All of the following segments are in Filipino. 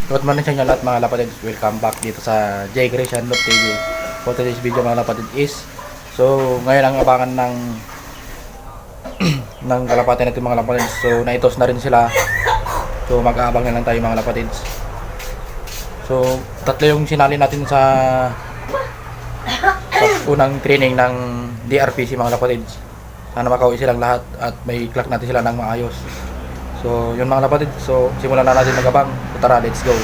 Good morning sa inyo lahat mga lapatid. Welcome back dito sa J. Grecian Love TV. For today's video mga lapatid is, so ngayon ang abangan ng ng kalapati natin mga lapatid. So naitos na rin sila. So mag-aabang na lang tayo mga lapatid. So tatlo yung sinali natin sa unang training ng DRPC mga lapatid. Sana makauwi silang lahat at may clock natin sila ng maayos. So yun mga lapatid, so simulan na natin magabang. So tara, let's go.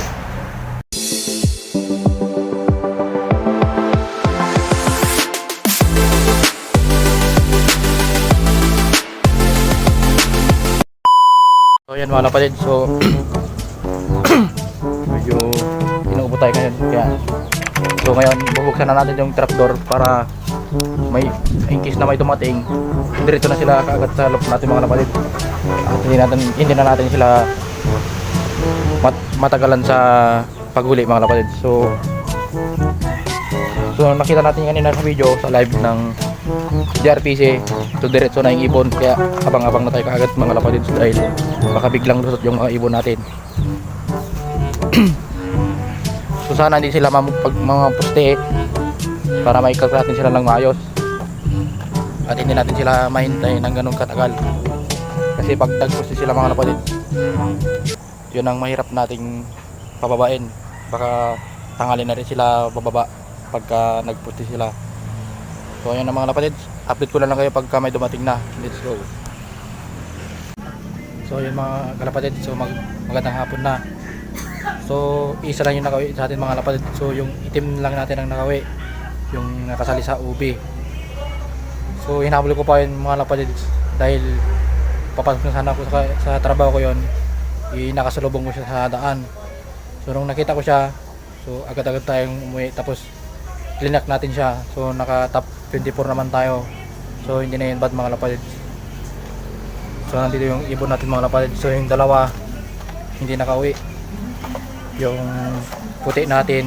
So yan mga lapatid, so medyo inuubo tayo ngayon. Kaya so ngayon bubuksan na natin yung trapdoor para may in case na may dumating, diretso na sila kaagad sa loob natin mga lapatid. At hindi na natin sila matagalan sa paghuli mga lapatid. So nakita natin kanina sa video sa live ng DRPC, so diretso na yung ibon, kaya abang-abang na tayo kaagad mga lapatid dahil baka biglang lusot yung mga ibon natin. So sana hindi sila mga puste para maikag natin sila ng maayos at hindi natin sila mahintay ng ganun katagal, kasi pag nagpuste sila mga lapatid, yun ang mahirap nating pababain. Baka tangali na rin sila bababa pagka nagpuste sila. So ayun na mga lapatid, update ko lang kayo pagka may dumating na. Let's go. So yun mga kalapatid, so magandang hapon na. So isa lang yung nakawi sa atin mga lapatid. So yung itim lang natin ang nakawi, yung nakasali sa ubi. So hinabol ko pa yun mga lapatid dahil papasok na sana ako sa trabaho ko yun. Nakasalubong ko siya sa daan. So nung nakita ko siya, so agad-agad tayong umuwi, tapos klinak natin siya. So naka top 24 naman tayo. So hindi na yun bad mga lapatid. So nandito yung ibon natin mga lapatid. So yung dalawa hindi nakauwi, yung puti natin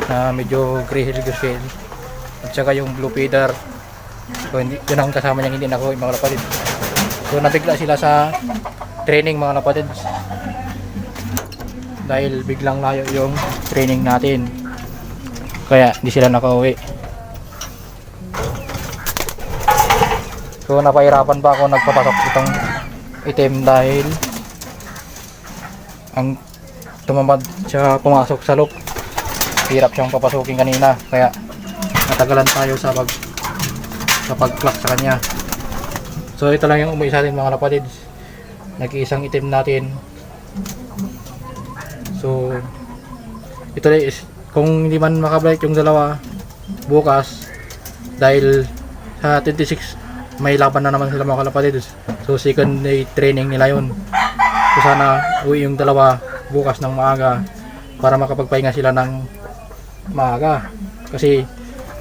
na medyo grey-hill at saka yung blue feather, so yun ang kasama niyang hindi nakauwi mga lapatid. So nabigla sila sa training mga lapatid dahil biglang layo yung training natin, kaya hindi sila nakauwi. So napahirapan pa ako nagpapasok itong itim dahil ang tumambad siya pumasok sa loop. Hirap siyang papasukin kanina, kaya natagalan tayo sa pag-clock sa kanya. So ito lang yung umuwi sa atin mga lapatid, nag-iisang itim natin. So ito is kung hindi man makabalik yung dalawa bukas dahil sa 26 may laban na naman sila mga kalapatid. So second day training nila yun. So sana uwi yung dalawa bukas ng maaga para makapagpahinga sila ng maaga, kasi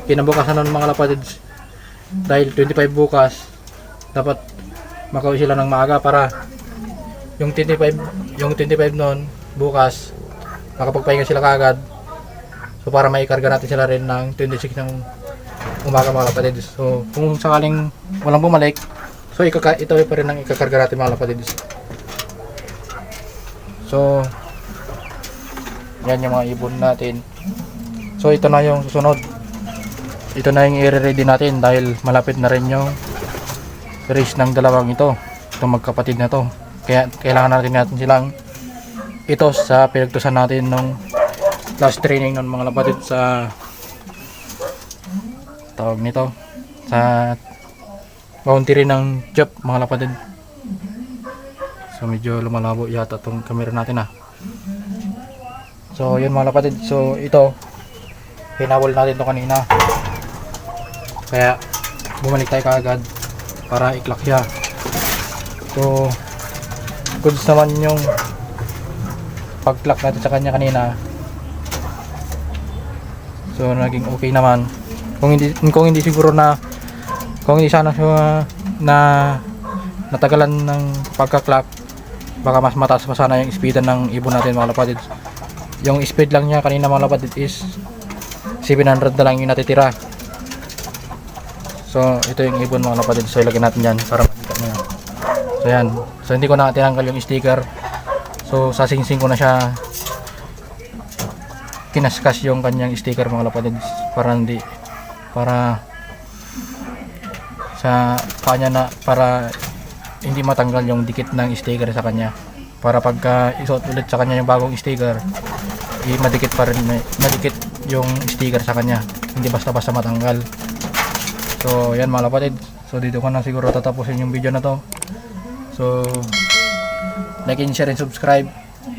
kinabukasan nun mga kalapatid dahil 25 bukas dapat makauwi sila ng maaga para yung 25 noon bukas makapagpahinga sila kaagad. So para maikarga natin sila rin ng 26 ng umaga mga kapatid. So kung sakaling walang bumalik, so ito pa rin ang ikakarga natin mga kapatid. So yan yung mga ibon natin. So ito na yung susunod, ito na yung i-ready natin dahil malapit na rin yung race ng dalawang itong magkapatid na to, kaya kailangan natin silang itos sa pinagtusan natin nung last training ng mga lapatid sa tawag nito sa boundary ng job mga lapatid. So medyo lumalabo yata itong camera natin . So yun mga lapatid, so ito hinawal natin to kanina, kaya bumalik tayo kaagad para i-clock siya. So goods naman yung pag-clock natin sa kanya kanina. So naging okay naman. Kung hindi siguro na kung hindi sana siya na natagalan ng pagka-clock, baka mas mataas pa sana yung speedan ng ibon natin mga lapatid. Yung speed lang niya kanina mga lapatid is 700 na lang yung natitira. So ito yung ibon mga kapatid. So ilagay natin yan para makita nyo. So yan. So hindi ko na tinanggal yung sticker. So sasingsing ko na siya kinaskas yung kanyang sticker mga kapatid, para sa kanya na, para hindi matanggal yung dikit ng sticker sa kanya, para pagka isuot ulit sa kanya yung bagong sticker, madikit pa rin, madikit yung sticker sa kanya, hindi basta-basta matanggal. So yan mga kapatid, so dito ko na siguro tatapusin yung video na to. So like and share and subscribe.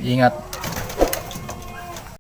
Ingat.